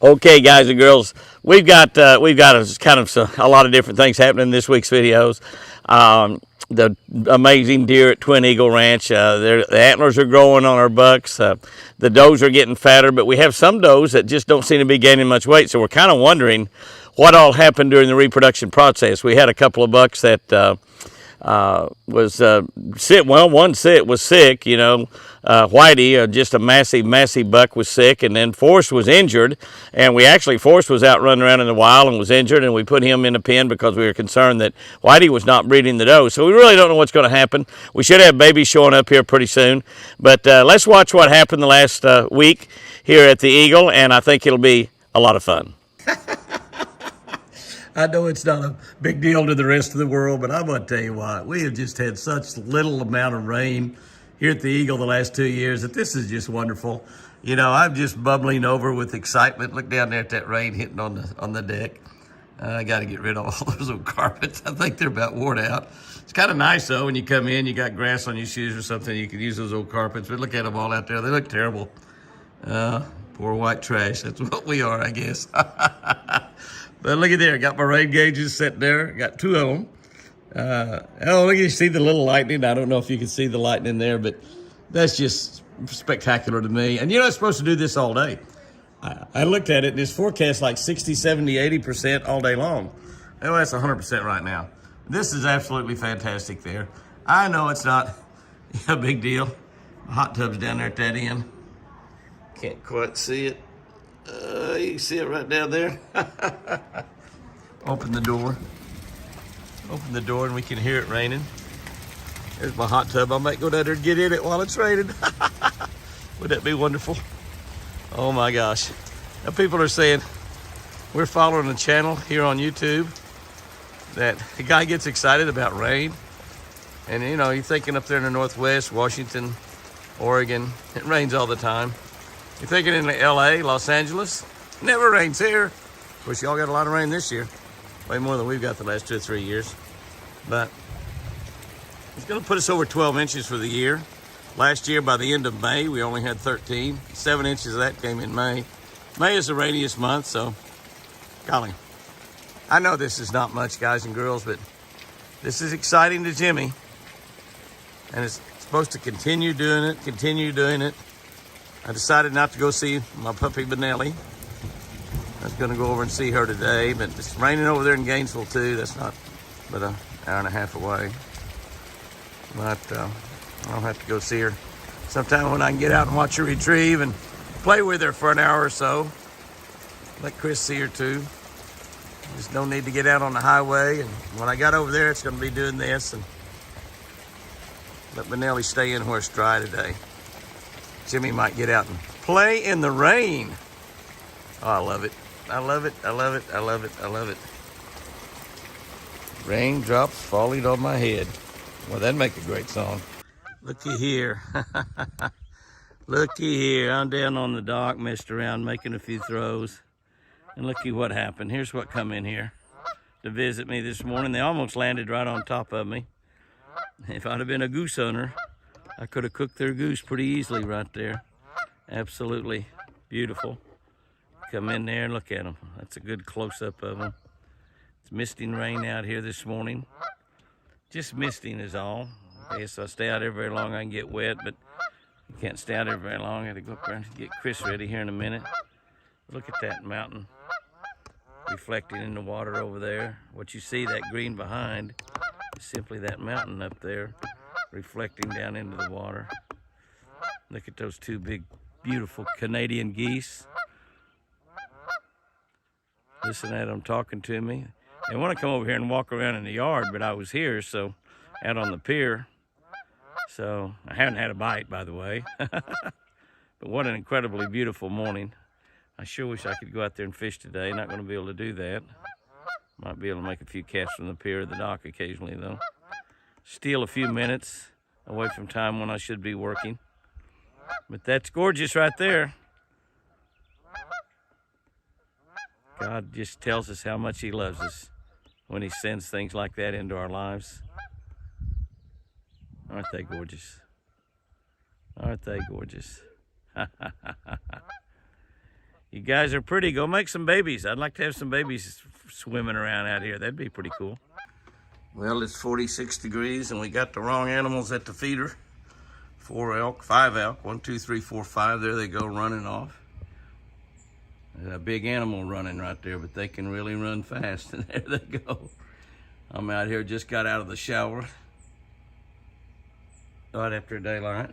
Okay, guys and girls, we've got a lot of different things happening in this week's videos. The amazing deer at Twin Eagle Ranch. The antlers are growing on our bucks. The does are getting fatter, but we have some does that just don't seem to be gaining much weight. So we're kind of wondering what all happened during the reproduction process. We had a couple of bucks that was sick. Well, one sick was sick. Whitey, just a massive buck, was sick, and then Forrest was injured. And Forrest was out running around in the wild and was injured, and we put him in a pen because we were concerned that Whitey was not breeding the doe. So we really don't know what's going to happen. We should have babies showing up here pretty soon. But let's watch what happened the last week here at the Eagle, and I think it'll be a lot of fun. I know it's not a big deal to the rest of the world, but I'm going to tell you what, we have just had such little amount of rain here at the Eagle the last 2 years that this is just wonderful. I'm just bubbling over with excitement. Look down there at that rain hitting on the deck. I got to get rid of all those old carpets. I think they're about worn out. It's kind of nice, though, when you come in, you got grass on your shoes or something, you can use those old carpets. But look at them all out there. They look terrible. Poor white trash. That's what we are, I guess. But look at there, got my rain gauges set there. Got two of them. Look, you see the little lightning. I don't know if you can see the lightning there, but that's just spectacular to me. And it's supposed to do this all day. I looked at it, and it's forecast like 60, 70, 80% all day long. Oh, that's 100% right now. This is absolutely fantastic there. I know it's not a big deal. The hot tub's down there at that end. Can't quite see it. You can see it right down there. Open the door. Open the door and we can hear it raining. There's my hot tub. I might go down there and get in it while it's raining. Would that be wonderful? Oh my gosh. Now people are saying we're following a channel here on YouTube that the guy gets excited about rain. And you're thinking up there in the Northwest, Washington, Oregon, it rains all the time. You're thinking in LA, Los Angeles, never rains here. Of course, y'all got a lot of rain this year. Way more than we've got the last 2 or 3 years. But it's going to put us over 12 inches for the year. Last year, by the end of May, we only had 13. 7 inches of that came in May. May is the rainiest month, so golly. I know this is not much, guys and girls, but this is exciting to Jimmy. And it's supposed to continue doing it. I decided not to go see my puppy Benelli. I was going to go over and see her today, but it's raining over there in Gainesville too. That's not but an hour and a half away. But I'll have to go see her sometime when I can get out and watch her retrieve and play with her for an hour or so. Let Chris see her too. Just no need to get out on the highway. And when I got over there, it's going to be doing this and let Benelli stay in where it's dry today. Jimmy might get out and play in the rain. Oh, I love it. I love it. I love it. I love it. I love it. Raindrops falling on my head. Well, that'd make a great song. Looky here. Looky here. I'm down on the dock, messed around, making a few throws. And looky what happened. Here's what come in here to visit me this morning. They almost landed right on top of me. If I'd have been a goose hunter, I could have cooked their goose pretty easily right there. Absolutely beautiful. Come in there and look at them. That's a good close-up of them. It's misting rain out here this morning. Just misting is all. Okay, so I stay out there very long, I can get wet, but you can't stay out there very long. I got to go up there and get Chris ready here in a minute. Look at that mountain reflecting in the water over there. What you see, that green behind, is simply that mountain up there reflecting down into the water. Look at those two big, beautiful Canadian geese. Listen at them talking to me. They want to come over here and walk around in the yard, but I was here, so out on the pier. So I haven't had a bite, by the way. But what an incredibly beautiful morning. I sure wish I could go out there and fish today. Not going to be able to do that. Might be able to make a few casts from the pier or the dock occasionally, though. Steal a few minutes away from time when I should be working. But that's gorgeous right there. God just tells us how much he loves us when he sends things like that into our lives. Aren't they gorgeous? Aren't they gorgeous? You guys are pretty. Go make some babies. I'd like to have some babies swimming around out here. That'd be pretty cool. Well, it's 46 degrees and we got the wrong animals at the feeder. 4 elk, 5 elk, 1, 2, 3, 4, 5. There they go running off. There's a big animal running right there, but they can really run fast. And there they go. I'm out here, just got out of the shower. Right after daylight.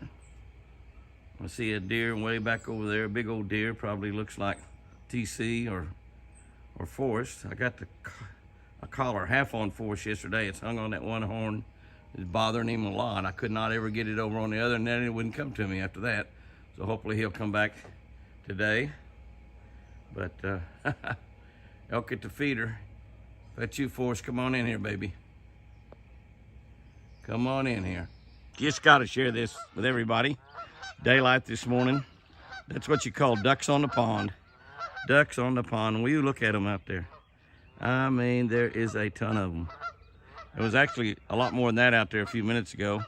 I see a deer way back over there, a big old deer, probably looks like TC or Forrest. I got a collar half on Forrest yesterday. It's hung on that one horn. It's bothering him a lot. I could not ever get it over on the other, and then it wouldn't come to me after that. So hopefully he'll come back today. But elk at the feeder. Bet you, Forrest, come on in here, baby. Come on in here. Just got to share this with everybody. Daylight this morning. That's what you call ducks on the pond. Ducks on the pond. Will you look at them out there? I mean, there is a ton of them. There was actually a lot more than that out there a few minutes ago.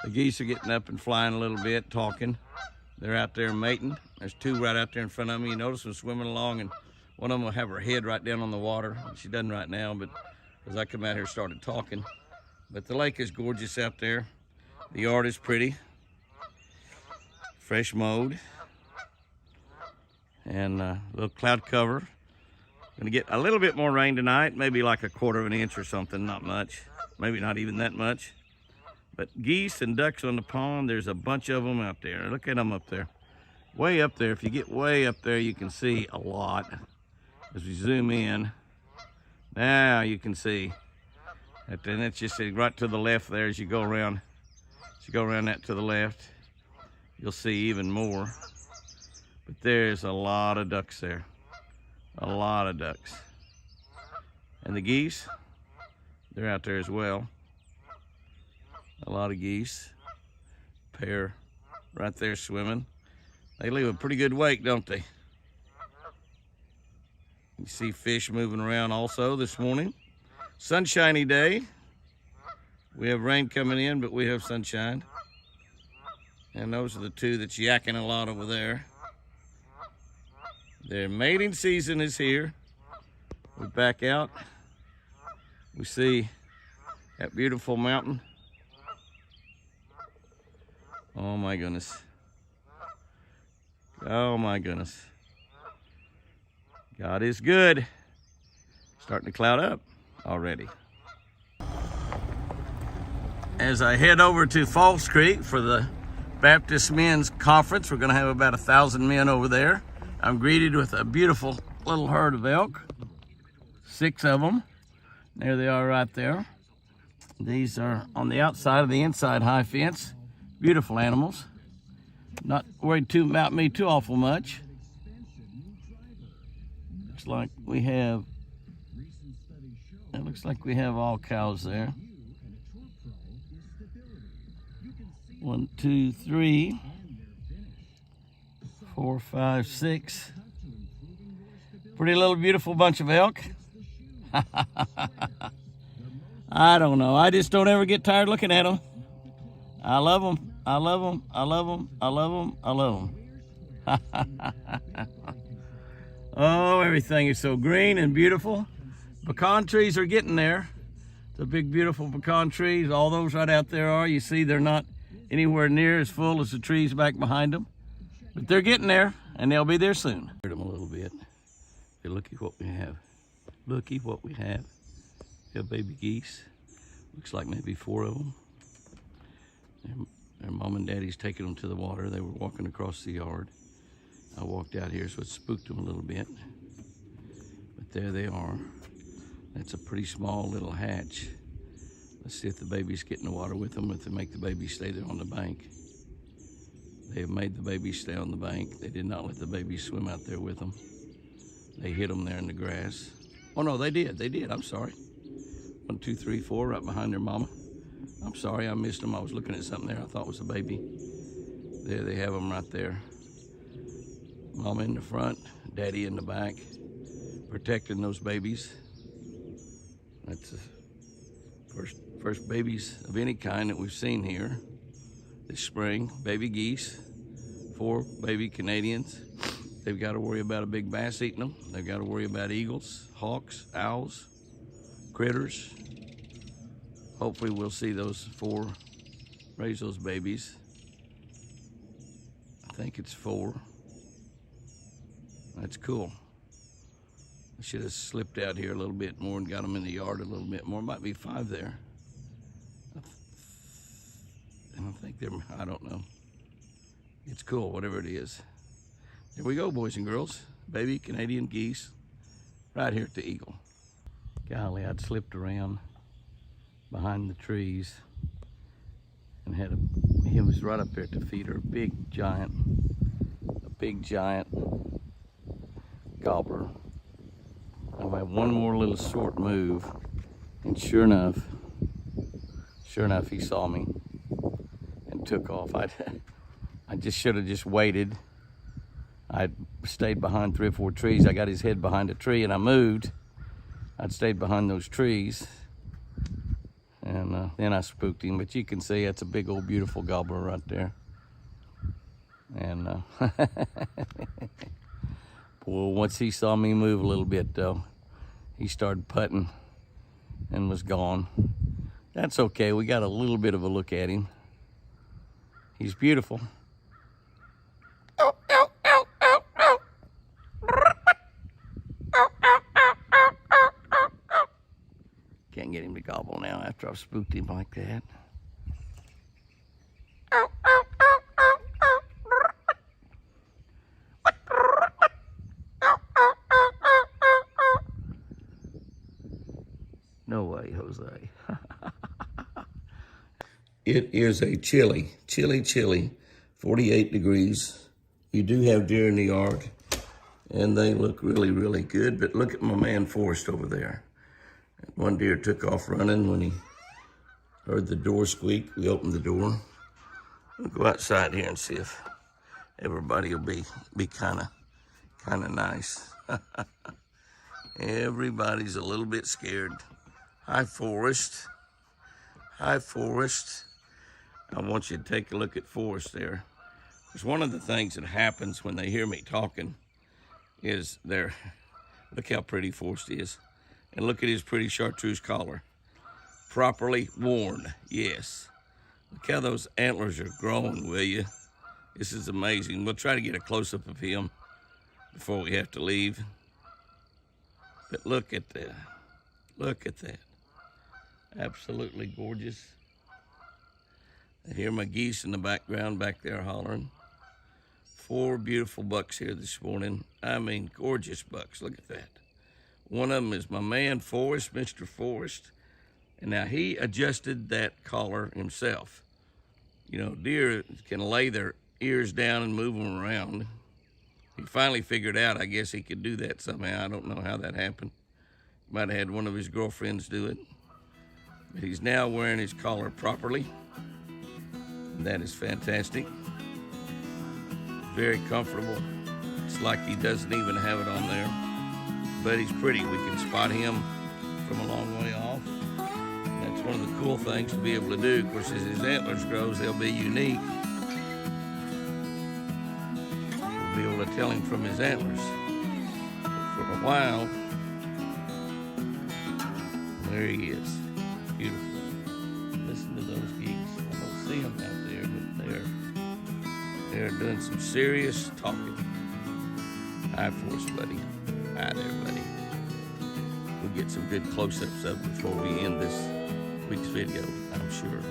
The geese are getting up and flying a little bit, talking. They're out there mating. There's 2 right out there in front of me. You notice them swimming along, and one of them will have her head right down on the water. She doesn't right now, but as I come out here, started talking. But the lake is gorgeous out there. The yard is pretty. Fresh mowed. And a little cloud cover. Gonna get a little bit more rain tonight, maybe like a 1/4 of an inch or something, not much. Maybe not even that much. But geese and ducks on the pond, there's a bunch of them out there. Look at them up there. Way up there, if you get way up there, you can see a lot. As we zoom in, now you can see. And it's just right to the left there as you go around. As you go around that to the left, you'll see even more. But there's a lot of ducks there. A lot of ducks. And the geese, they're out there as well. A lot of geese. Pair right there swimming. They leave a pretty good wake, don't they? You see fish moving around also this morning. Sunshiny day. We have rain coming in, but we have sunshine. And those are the 2 that's yakking a lot over there. Their mating season is here. We back out. We see that beautiful mountain. Oh my goodness. Oh my goodness. God is good. Starting to cloud up already. As I head over to Falls Creek for the Baptist Men's Conference, we're going to have about 1,000 men over there. I'm greeted with a beautiful little herd of elk. 6 of them. There they are right there. These are on the outside of the inside high fence. Beautiful animals. Not worried about me too awful much. Looks like we have, it looks like we have all cows there. 1, 2, 3, 4, 5, 6. Pretty little beautiful bunch of elk. I don't know. I just don't ever get tired looking at them. I love them. I love them. I love them. I love them. I love them. Oh, everything is so green and beautiful. Pecan trees are getting there. The big, beautiful pecan trees. All those right out there are. You see, they're not anywhere near as full as the trees back behind them. But they're getting there, and they'll be there soon. Heard them a little bit. Hey, look at what we have. Looky what we have. We have baby geese. Looks like maybe 4 of them. Their mom and daddy's taking them to the water. They were walking across the yard. I walked out here, so it spooked them a little bit. But there they are. That's a pretty small little hatch. Let's see if the babies get in the water with them, if they make the babies stay there on the bank. They have made the babies stay on the bank. They did not let the babies swim out there with them. They hid them there in the grass. Oh no, they did. They did. I'm sorry. 1, 2, 3, 4, right behind their mama. I'm sorry, I missed them. I was looking at something there I thought was a baby. There they have them right there. Mama in the front, daddy in the back, protecting those babies. That's the first babies of any kind that we've seen here this spring. Baby geese, 4 baby Canadians. they've got to worry about a big bass eating them. They've got to worry about eagles, hawks, owls, critters. Hopefully we'll see those 4 raise those babies. I think it's 4. That's cool. I should have slipped out here a little bit more and got them in the yard a little bit more. Might be 5 there. I think they're, I don't know. It's cool, whatever it is. Here we go, boys and girls. Baby Canadian geese right here at the Eagle. Golly, I'd slipped around behind the trees and he was right up there at the feeder, a big giant gobbler. I had one more little short move, and sure enough, he saw me and took off. I just should have just waited. I stayed behind 3 or 4 trees. I got his head behind a tree and I moved. I'd stayed behind those trees, and then I spooked him. But you can see that's a big old beautiful gobbler right there. And well, once he saw me move a little bit though, he started putting and was gone. That's okay, we got a little bit of a look at him. He's beautiful. Can't get him to gobble now after I've spooked him like that. No way, Jose. It is a chilly 48 degrees. You do have deer in the yard, and they look really, really good. But look at my man Forrest over there. One deer took off running when he heard the door squeak. We opened the door. We'll go outside here and see if everybody will be kind of nice. Everybody's a little bit scared. Hi, Forrest. Hi, Forrest. I want you to take a look at Forrest there. Because one of the things that happens when they hear me talking is look how pretty Forrest is. And look at his pretty chartreuse collar. Properly worn, yes. Look how those antlers are growing, will you? This is amazing. We'll try to get a close-up of him before we have to leave. But look at that. Look at that. Absolutely gorgeous. I hear my geese in the background back there hollering. 4 beautiful bucks here this morning. I mean, gorgeous bucks. Look at that. One of them is my man Forrest, Mr. Forrest. And now he adjusted that collar himself. You know, deer can lay their ears down and move them around. He finally figured out, I guess he could do that somehow. I don't know how that happened. Might have had one of his girlfriends do it. But he's now wearing his collar properly. And that is fantastic. Very comfortable. It's like he doesn't even have it on there. But he's pretty. We can spot him from a long way off. That's one of the cool things to be able to do. Of course, as his antlers grows, they'll be unique. We'll be able to tell him from his antlers. But for a while, there he is. Beautiful. Listen to those geese. I don't see them out there, but they're doing some serious talking. Hi, Forrest, buddy. Hi there, buddy. We'll get some good close-ups of before we end this week's video, I'm sure.